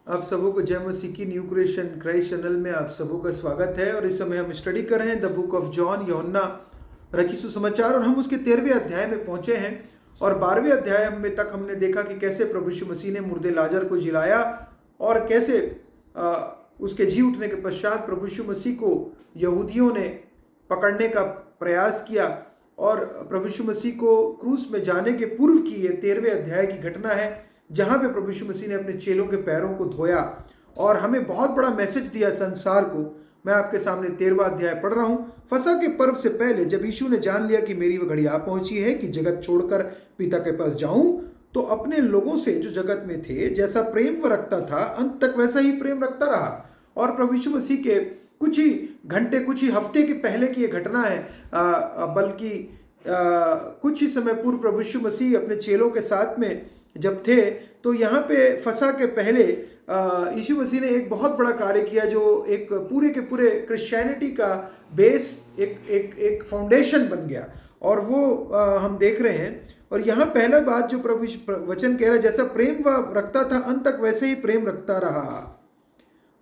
आप सबों को जय मसीह की न्यू क्रिएशन क्राइस्ट चैनल में आप सबों का स्वागत है। और इस समय हम स्टडी कर रहे हैं द बुक ऑफ जॉन यूहन्ना रचित सुसमाचार, और हम उसके 13वें अध्याय में पहुंचे हैं। और 12वें अध्याय में तक हमने देखा कि कैसे प्रभु यीशु मसीह ने मुर्दे लाजर को जिलाया और कैसे उसके जी उठने के पश्चात प्रभु यीशु मसीह को यहूदियों ने पकड़ने का प्रयास किया। और प्रभु यीशु मसीह को क्रूस में जाने के पूर्व की ये 13वें अध्याय की घटना है, जहां पे प्रभु यीशु मसीह ने अपने चेलों के पैरों को धोया और हमें बहुत बड़ा मैसेज दिया संसार को। मैं आपके सामने 13वां अध्याय पढ़ रहा हूं। फसह के पर्व से पहले जब यीशु ने जान लिया कि मेरी वह घड़ी आ पहुंची है कि जगत छोड़कर पिता के पास जाऊं, तो अपने लोगों से जो जगत में थे जैसा प्रेम वह रखता था, अंत तक वैसा ही प्रेम रखता रहा। और प्रभु यीशु मसीह के कुछ ही घंटे, कुछ ही हफ्ते के पहले की ये घटना है, बल्कि कुछ ही समय पूर्व प्रभु यीशु मसीह अपने चेलों के साथ में जब थे, तो यहाँ पे फसह के पहले यीशु मसीह ने एक बहुत बड़ा कार्य किया, जो एक पूरे के पूरे क्रिश्चियनिटी का बेस, एक फाउंडेशन बन गया। और वो हम देख रहे हैं। और यहाँ पहला बात जो प्रभु वचन कह रहा है, जैसा प्रेम वह रखता था अंत तक वैसे ही प्रेम रखता रहा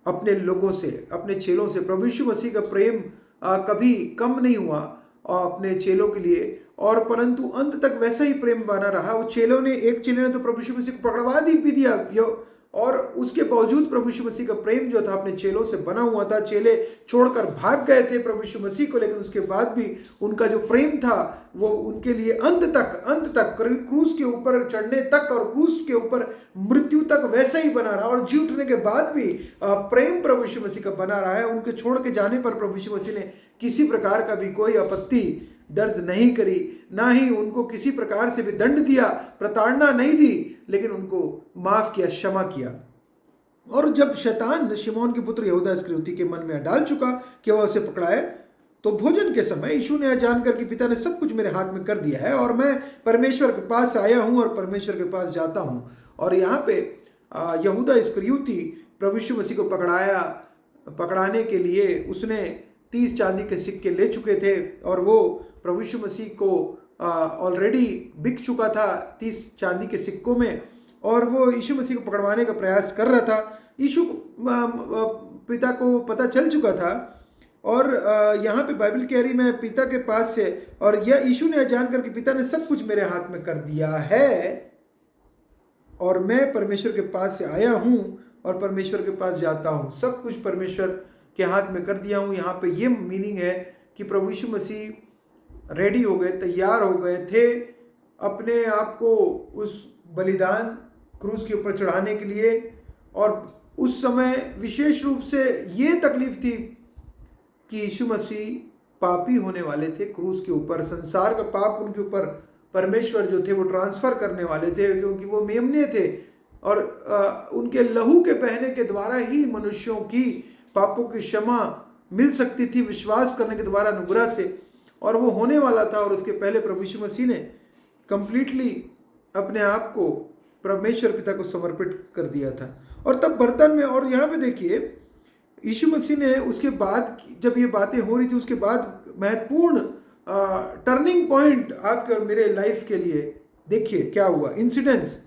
अपने लोगों से, अपने चेलों से। प्रभु यीशु मसीह का प्रेम कभी कम नहीं हुआ अपने चेलों के लिए, और परंतु अंत तक वैसा ही प्रेम बना रहा। वो चेलों ने, एक चेले ने तो प्रभु यीशु मसीह को पकड़वा भी दिया, और उसके बावजूद प्रभु यीशु मसीह का प्रेम जो था अपने चेलों से बना हुआ था। चेले छोड़कर भाग गए थे प्रभु यीशु मसीह को, लेकिन उसके बाद भी उनका जो प्रेम था वो उनके लिए अंत तक क्रूस के ऊपर चढ़ने तक और क्रूस के ऊपर मृत्यु तक वैसा ही बना रहा। और जी उठने के बाद भी प्रेम प्रभु यीशु मसीह का बना रहा है। उनके छोड़ के जाने पर प्रभु यीशु मसीह ने किसी प्रकार का भी कोई आपत्ति दर्ज नहीं करी, ना ही उनको किसी प्रकार से भी दंड दिया, प्रताड़ना नहीं दी, लेकिन उनको माफ किया, क्षमा किया। और जब शैतान शिमोन के पुत्र यहूदा इस्करियोती के मन में डाल चुका कि वह उसे पकड़ाए, तो भोजन के समय यीशु ने जानकर कि पिता ने सब कुछ मेरे हाथ में कर दिया है और मैं परमेश्वर के पास आया हूं और परमेश्वर के पास जाता हूं। और यहाँ पे यहूदा इस्करियोती प्रभु यीशु मसीह को पकड़ाने के लिए उसने 30 चांदी के सिक्के ले चुके थे, और वो प्रभु यीशु मसीह को ऑलरेडी बिक चुका था 30 चांदी के सिक्कों में, और वो यीशु मसीह को पकड़वाने का प्रयास कर रहा था। यीशु पिता को पता चल चुका था। और यहाँ पे बाइबल कह रही, मैं पिता के पास से, और यह यीशु ने जानकर कि पिता ने सब कुछ मेरे हाथ में कर दिया है और मैं परमेश्वर के पास से आया हूँ और परमेश्वर के पास जाता हूँ। सब कुछ परमेश्वर के हाथ में कर दिया हूँ। यहाँ पे ये मीनिंग है कि प्रभु यीशु मसीह रेडी हो गए, तैयार हो गए थे अपने आप को उस बलिदान क्रूस के ऊपर चढ़ाने के लिए। और उस समय विशेष रूप से ये तकलीफ थी कि यीशु मसीह पापी होने वाले थे क्रूस के ऊपर। संसार का पाप उनके ऊपर परमेश्वर जो थे वो ट्रांसफर करने वाले थे, क्योंकि वो मेमने थे और उनके लहू के बहने के द्वारा ही मनुष्यों की पापों की क्षमा मिल सकती थी, विश्वास करने के द्वारा, अनुग्रह से। और वो होने वाला था, और उसके पहले प्रभु यीशु मसीह ने कंप्लीटली अपने आप को परमेश्वर पिता को समर्पित कर दिया था। और तब बर्तन में, और यहाँ पे देखिए यीशु मसीह ने उसके बाद जब ये बातें हो रही थी, उसके बाद महत्वपूर्ण टर्निंग पॉइंट आपके और मेरे लाइफ के लिए देखिए क्या हुआ इंसिडेंट्स।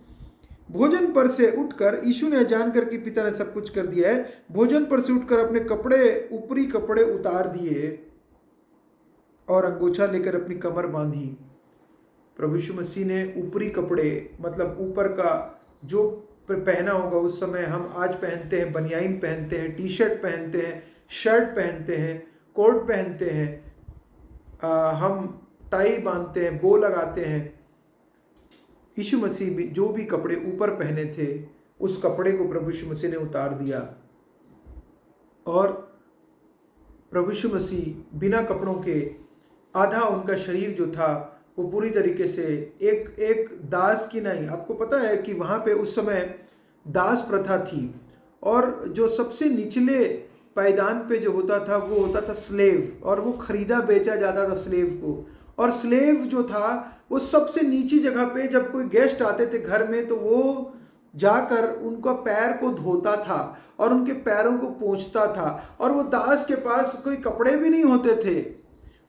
भोजन पर से उठकर यीशु ने जानकर कि पिता ने सब कुछ कर दिया है, भोजन पर से उठकर अपने कपड़े, ऊपरी कपड़े उतार दिए और अंगोछा लेकर अपनी कमर बांधी। प्रभु यीशु मसीह ने ऊपरी कपड़े, मतलब ऊपर का जो पहना होगा, उस समय हम आज पहनते हैं, बनियाइन पहनते हैं, टी शर्ट पहनते हैं, शर्ट पहनते हैं, कोट पहनते हैं, हम टाई बांधते हैं, बो लगाते हैं। यीशु मसीह भी जो भी कपड़े ऊपर पहने थे, उस कपड़े को प्रभु यीशु मसीह ने उतार दिया। और प्रभु यीशु मसीह बिना कपड़ों के, आधा उनका शरीर जो था वो पूरी तरीके से एक दास की नहीं। आपको पता है कि वहाँ पे उस समय दास प्रथा थी, और जो सबसे निचले पायदान पे जो होता था वो होता था स्लेव, और वो खरीदा बेचा जाता था स्लेव को। और स्लेव जो था वो सबसे नीची जगह पे, जब कोई गेस्ट आते थे घर में, तो वो जाकर उनका पैर को धोता था और उनके पैरों को पोंछता था। और वो दास के पास कोई कपड़े भी नहीं होते थे,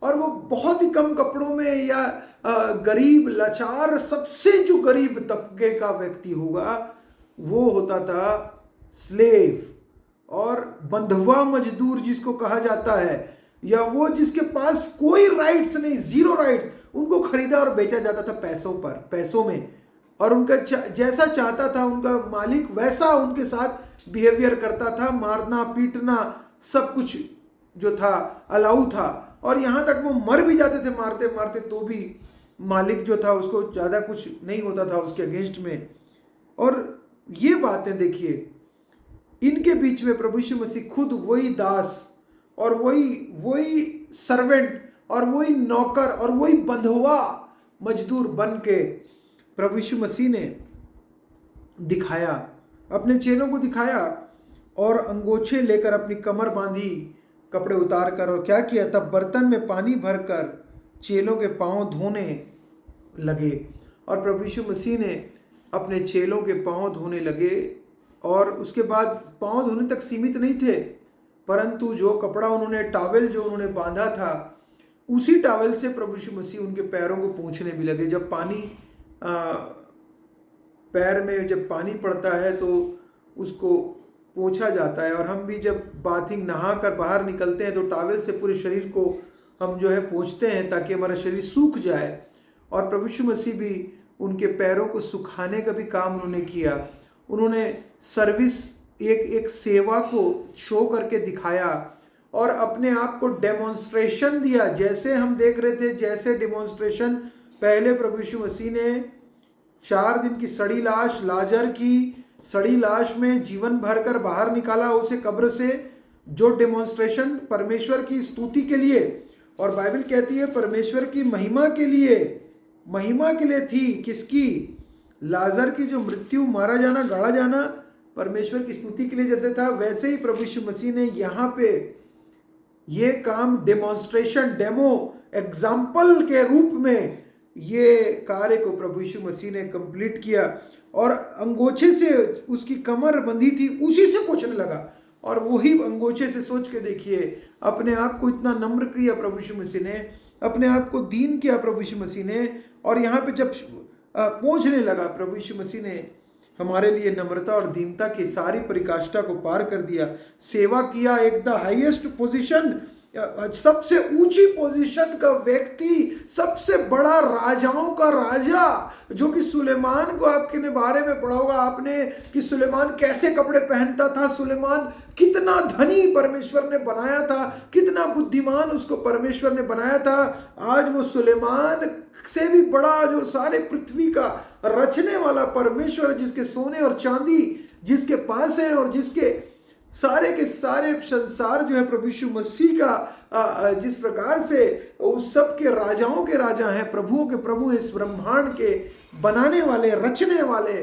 और वो बहुत ही कम कपड़ों में, या गरीब लाचार, सबसे जो गरीब तबके का व्यक्ति होगा वो होता था स्लेव और बंधुआ मजदूर जिसको कहा जाता है, या वो जिसके पास कोई राइट्स नहीं, जीरो राइट्स, उनको खरीदा और बेचा जाता था पैसों पर, पैसों में, और उनका जैसा चाहता था उनका मालिक वैसा उनके साथ बिहेवियर करता था। मारना पीटना सब कुछ जो था अलाउ था, और यहां तक वो मर भी जाते थे मारते मारते, तो भी मालिक जो था उसको ज्यादा कुछ नहीं होता था उसके अगेंस्ट में। और ये बातें देखिए, इनके बीच में प्रभु यीशु मसीह खुद वही दास और वही सर्वेंट और वही नौकर और वही बंधुआ मजदूर बन के प्रभु यीशु मसीह ने दिखाया, अपने चेलों को दिखाया, और अंगोछे लेकर अपनी कमर बांधी, कपड़े उतार कर, और क्या किया, तब बर्तन में पानी भरकर चेलों के पांव धोने लगे। और प्रभु यीशु मसीह ने अपने चेलों के पांव धोने लगे, और उसके बाद पांव धोने तक सीमित नहीं थे, परंतु जो कपड़ा उन्होंने, टावल जो उन्होंने बांधा था, उसी टावल से प्रभु यीशु मसीह उनके पैरों को पोंछने भी लगे। जब पानी पैर में जब पानी पड़ता है तो उसको पोंछा जाता है, और हम भी जब बाथिंग नहा कर बाहर निकलते हैं तो टावल से पूरे शरीर को हम जो है पोंछते हैं ताकि हमारा शरीर सूख जाए। और प्रभु यीशु मसीह भी उनके पैरों को सुखाने का भी काम उन्होंने किया। उन्होंने सर्विस, एक सेवा को शो करके दिखाया और अपने आप को डेमोन्स्ट्रेशन दिया। जैसे हम देख रहे थे, जैसे डेमोन्स्ट्रेशन पहले प्रभु यीशु मसीह ने 4 दिन की सड़ी लाश, लाजर की सड़ी लाश में जीवन भर कर बाहर निकाला उसे कब्र से, जो डेमोन्स्ट्रेशन परमेश्वर की स्तुति के लिए, और बाइबल कहती है परमेश्वर की महिमा के लिए थी। किसकी? लाजर की जो मृत्यु, मारा जाना, गाड़ा जाना परमेश्वर की स्तुति के लिए जैसे था, वैसे ही प्रभु यीशु मसीह ने यहाँ पे ये काम डेमोन्स्ट्रेशन, डेमो, एग्जाम्पल के रूप में ये कार्य को प्रभु यीशु मसीह ने कंप्लीट किया। और अंगोछे से उसकी कमर बंधी थी, उसी से पोंछने लगा, और वही अंगोछे से, सोच के देखिए, अपने आप को इतना नम्र किया प्रभु यीशु मसीह ने, अपने आप को दीन किया प्रभु यीशु मसीह ने। और यहाँ पे जब पोंछने लगा, प्रभु यीशु मसीह ने हमारे लिए नम्रता और दीनता की सारी परिकाष्ठा को पार कर दिया। सेवा किया, एक द हाईएस्ट पोजीशन, सबसे ऊंची पोजीशन का व्यक्ति, सबसे बड़ा राजाओं का राजा, जो कि सुलेमान को आपके बारे में पढ़ा होगा आपने कि सुलेमान कैसे कपड़े पहनता था, सुलेमान कितना धनी परमेश्वर ने बनाया था, कितना बुद्धिमान उसको परमेश्वर ने बनाया था। आज वो सुलेमान से भी बड़ा, जो सारे पृथ्वी का रचने वाला परमेश्वर, जिसके सोने और चांदी जिसके पास है, और जिसके सारे के सारे संसार जो है प्रभु यीशु मसीह का, जिस प्रकार से उस सब के राजाओं के राजा हैं, प्रभुओं के प्रभु, इस ब्रह्मांड के बनाने वाले, रचने वाले,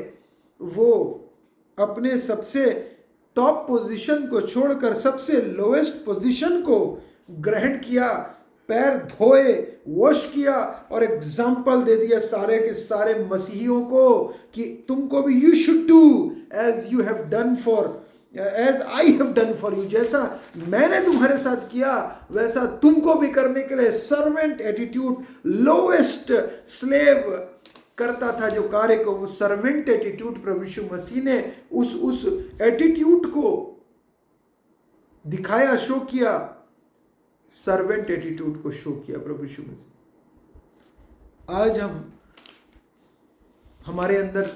वो अपने सबसे टॉप पोजीशन को छोड़कर सबसे लोएस्ट पोजीशन को ग्रहण किया, पैर धोए, वॉश किया, और एग्जाम्पल दे दिया सारे के सारे मसीहियों को कि तुमको भी you should do as you have done for, as I have done for you, जैसा मैंने तुम्हारे साथ किया वैसा तुमको भी करने के लिए। सर्वेंट एटीट्यूड, लोएस्ट स्लेव करता था जो कार्य को, वो सर्वेंट एटीट्यूड प्रभु यीशु मसीह ने उस एटीट्यूड को दिखाया, शो किया, सर्वेंट एटीट्यूड को शो किया प्रभु यीशु मसीह। आज हमारे अंदर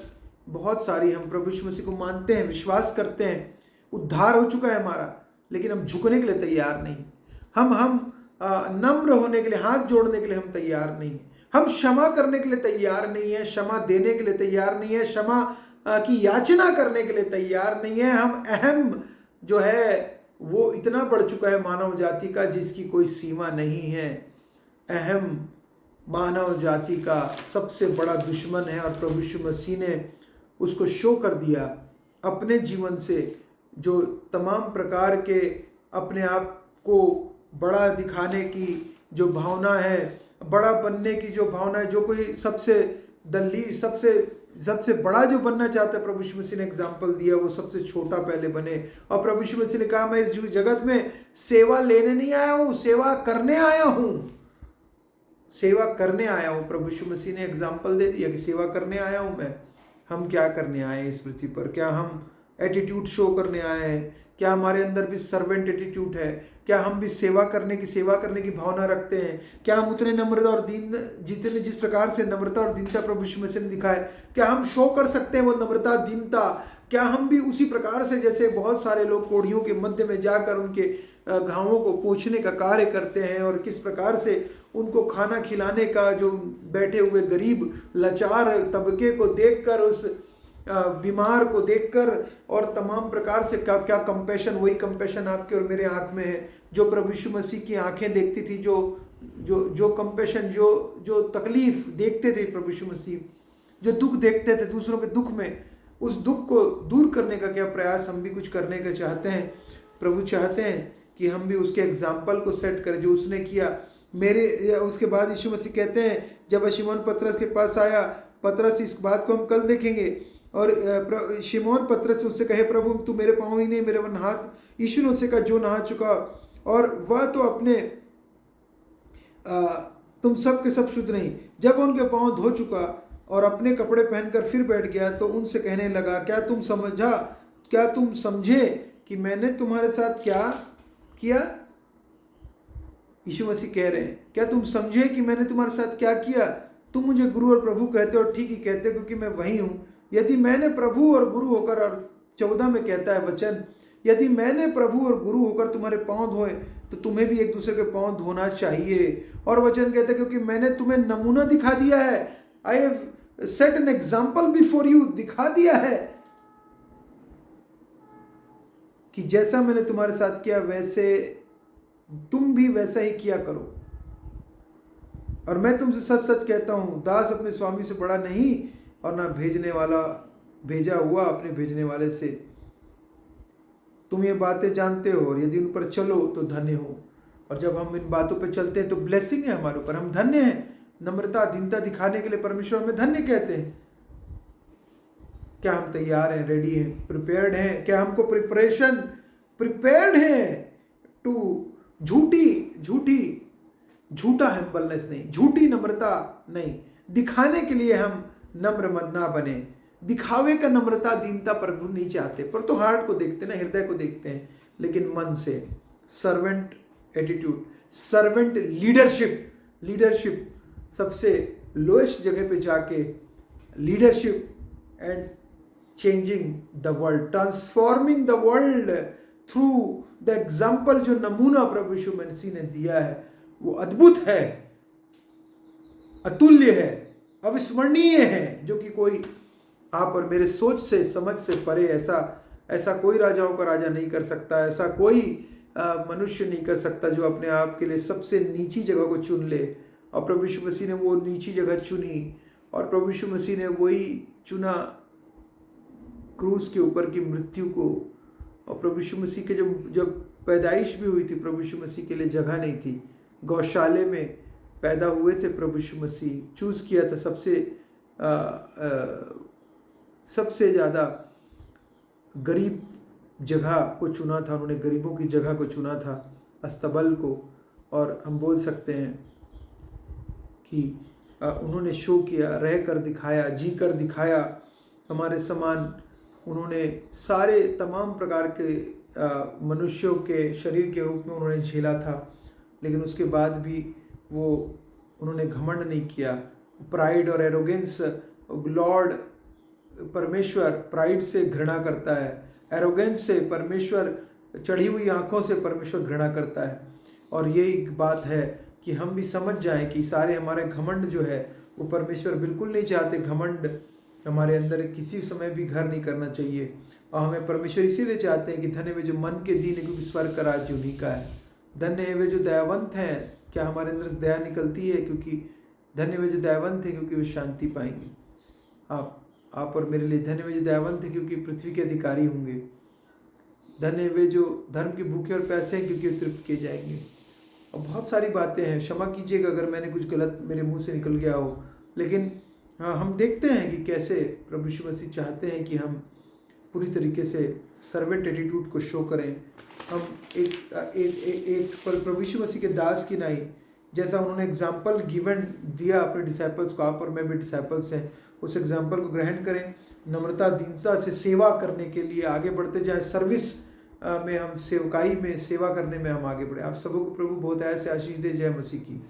बहुत सारी, हम प्रभु यीशु मसीह को मानते हैं, विश्वास करते हैं, उद्धार हो चुका है हमारा, लेकिन हम झुकने के लिए तैयार नहीं। हम नम्र होने के लिए, हाथ जोड़ने के लिए हम तैयार नहीं है। हम क्षमा करने के लिए तैयार नहीं है, क्षमा देने के लिए तैयार नहीं है, क्षमा की याचना करने के लिए तैयार नहीं है। हम अहम जो है वो इतना बढ़ चुका है मानव जाति का, जिसकी कोई सीमा नहीं है। अहम मानव जाति का सबसे बड़ा दुश्मन है, और प्रभु यीशु मसीह ने उसको शो कर दिया अपने जीवन से। जो तमाम प्रकार के अपने आप को बड़ा दिखाने की जो भावना है, बड़ा बनने की जो भावना है, जो कोई सबसे दल्ली, सबसे बड़ा जो बनना चाहता है, प्रभु यीशु मसीह ने एग्जाम्पल दिया, वो सबसे छोटा पहले बने। और प्रभु यीशु मसीह ने कहा, मैं इस जगत में सेवा लेने नहीं आया हूं, सेवा करने आया हूं, सेवा करने आया हूं। प्रभु यीशु मसीह ने एग्जाम्पल दे दिया कि सेवा करने आया हूं मैं। हम क्या करने आए इस पृथ्वी पर? क्या हम एटीट्यूड शो करने आए हैं? क्या हमारे अंदर भी सर्वेंट एटीट्यूड है? क्या हम भी सेवा करने की भावना रखते हैं? क्या हम उतने नम्रता और दीन जितने जिस प्रकार से नम्रता और दीनता प्रभु यीशु मसीह ने दिखाया, क्या हम शो कर सकते हैं वो नम्रता दीनता? क्या हम भी उसी प्रकार से, जैसे बहुत सारे लोग कोढ़ियों के मध्य में जाकर उनके घावों को पोंछने का कार्य करते हैं, और किस प्रकार से उनको खाना खिलाने का, जो बैठे हुए गरीब लाचार तबके को देखकर, उस बीमार को देखकर, और तमाम प्रकार से क्या कंपैशन, वही कंपैशन आपके और मेरे आंख में है जो प्रभु यीशु मसीह की आंखें देखती थी, जो कंपैशन, जो तकलीफ देखते थे प्रभु यीशु मसीह, जो दुख देखते थे दूसरों के दुख में, उस दुख को दूर करने का क्या प्रयास हम भी कुछ करने का चाहते हैं? प्रभु चाहते हैं कि हम भी उसके एग्जाम्पल को सेट करें जो उसने किया। उसके बाद यीशु मसीह कहते हैं, जब शिमोन पतरस के पास आया, पतरस, इस बात को हम कल देखेंगे, और शिमोन पतरस उससे कहे, प्रभु तू मेरे पाँव ही नहीं मेरे वन हाथ। यीशु ने उससे कहा, जो नहा चुका और वह तो अपने तुम सब के सब शुद्ध नहीं। जब उनके पाँव धो चुका और अपने कपड़े पहनकर फिर बैठ गया, तो उनसे कहने लगा, क्या तुम समझे कि मैंने तुम्हारे साथ क्या किया? यीशु मसीह कह रहे हैं, क्या तुम समझे कि मैंने तुम्हारे साथ क्या किया? तुम मुझे गुरु और प्रभु कहते हो, ठीक ही कहते, क्योंकि मैं वही हूं। यदि मैंने प्रभु और गुरु होकर, और 14 में कहता है वचन, यदि मैंने प्रभु और गुरु होकर तुम्हारे पांव धोए, तो तुम्हें भी एक दूसरे के पांव धोना चाहिए। और वचन कहता है, क्योंकि मैंने तुम्हें नमूना दिखा दिया है, I have set an example before you, दिखा दिया है कि जैसा मैंने तुम्हारे साथ किया वैसे तुम भी वैसा ही किया करो। और मैं तुमसे सच सच कहता हूं, दास अपने स्वामी से बड़ा नहीं, और ना भेजने वाला भेजा हुआ अपने भेजने वाले से। तुम ये बातें जानते हो, और यदि उन पर चलो तो धन्य हो। और जब हम इन बातों पर चलते हैं तो ब्लेसिंग है हमारे ऊपर, हम धन्य हैं। नम्रता दीनता दिखाने के लिए परमेश्वर हमें धन्य कहते हैं। क्या हम तैयार हैं, रेडी हैं, प्रिपेयर्ड हैं? क्या हमको प्रिपेयर्ड हैं टू झूठा हम्बलनेस नहीं, झूठी नम्रता नहीं, दिखाने के लिए हम नम्र मत ना बने। दिखावे का नम्रता दीनता प्रभु नहीं चाहते, पर तो हार्ट को देखते ना, हृदय को देखते हैं, लेकिन मन से। सर्वेंट एटीट्यूड, सर्वेंट लीडरशिप सबसे लोएस्ट जगह पे जाके leadership and changing the world, transforming the world through the example. जो नमूना प्रभु यीशु मसीह ने दिया है वो अद्भुत है, अतुल्य है, अविस्मरणीय है, जो कि कोई आप और मेरे सोच से समझ से परे, ऐसा कोई राजाओं का राजा नहीं कर सकता, ऐसा कोई मनुष्य नहीं कर सकता जो अपने आप के लिए सबसे नीची जगह को चुन ले। और प्रभु यीशु मसीह ने वो नीची जगह चुनी, और प्रभु यीशु मसीह ने वही चुना, क्रूस के ऊपर की मृत्यु को। और प्रभु यीशु मसीह के जब पैदाइश भी हुई थी, प्रभु यीशु मसीह के लिए जगह नहीं थी, गौशाले में पैदा हुए थे प्रभु यीशु मसीह। चूज किया था सबसे ज़्यादा गरीब जगह को चुना था उन्होंने, गरीबों की जगह को चुना था, अस्तबल को। और हम बोल सकते हैं कि उन्होंने शो किया, रह कर दिखाया, जी कर दिखाया। हमारे समान उन्होंने सारे तमाम प्रकार के मनुष्यों के शरीर के रूप में उन्होंने झेला था, लेकिन उसके बाद भी उन्होंने घमंड नहीं किया। प्राइड और एरोगेंस, लॉर्ड परमेश्वर प्राइड से घृणा करता है, एरोगेंस से परमेश्वर, चढ़ी हुई आंखों से परमेश्वर घृणा करता है। और यही बात है कि हम भी समझ जाएं कि सारे हमारे घमंड जो है वो परमेश्वर बिल्कुल नहीं चाहते। घमंड हमारे अंदर किसी समय भी घर नहीं करना चाहिए, और हमें परमेश्वर इसीलिए चाहते हैं कि धन्य वे जो मन के दीन है, क्योंकि स्वर्ग का राज्य उन्हीं का है। धन्य है वे जो दयावंत हैं, क्या हमारे अंदर से दया निकलती है? क्योंकि धन्य वे जो दयावंत हैं, क्योंकि वे शांति पाएंगे। आप और मेरे लिए धन्य वे जो दयावंत हैं, क्योंकि पृथ्वी के अधिकारी होंगे। धन्य वे जो धर्म के भूखे और प्यासे हैं, क्योंकि वे तृप्त किए जाएंगे। और बहुत सारी बातें हैं, क्षमा कीजिएगा अगर मैंने कुछ गलत मेरे मुंह से निकल गया हो, लेकिन हाँ, हम देखते हैं कि कैसे प्रभु यीशु मसीह चाहते हैं कि हम पूरी तरीके से सर्वेंट एटीट्यूड को शो करें। हम एक प्रभु यीशु मसीह के दास की नाई, जैसा उन्होंने एग्जाम्पल गिवन दिया अपने डिसाइपल्स को, आप और मैं भी डिसाइपल्स हैं, उस एग्जाम्पल को ग्रहण करें। नम्रता दीनता से सेवा करने के लिए आगे बढ़ते जाएं, सर्विस में हम सेवकाई में सेवा करने में हम आगे बढ़े। आप सबको प्रभु बहुत ऐसे आशीष दे। जय मसीह की।